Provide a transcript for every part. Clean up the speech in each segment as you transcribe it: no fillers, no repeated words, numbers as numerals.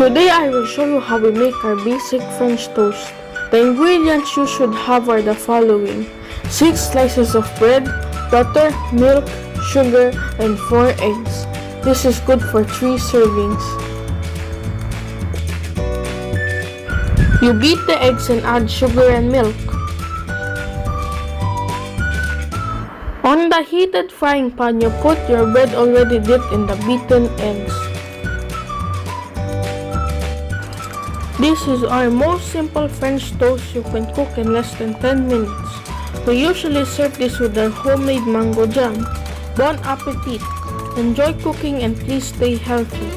Today I will show you how we make our basic French toast. The ingredients you should have are the following: 6 slices of bread, butter, milk, sugar, and 4 eggs. This is good for 3 servings. You beat the eggs and add sugar and milk. On the heated frying pan, you put your bread already dipped in the beaten eggs. This is our most simple French toast you can cook in less than 10 minutes. We usually serve this with our homemade mango jam. Bon appetit! Enjoy cooking and please stay healthy.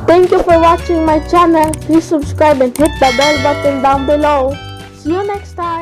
Thank you for watching my channel. Please subscribe and hit the bell button down below. See you next time.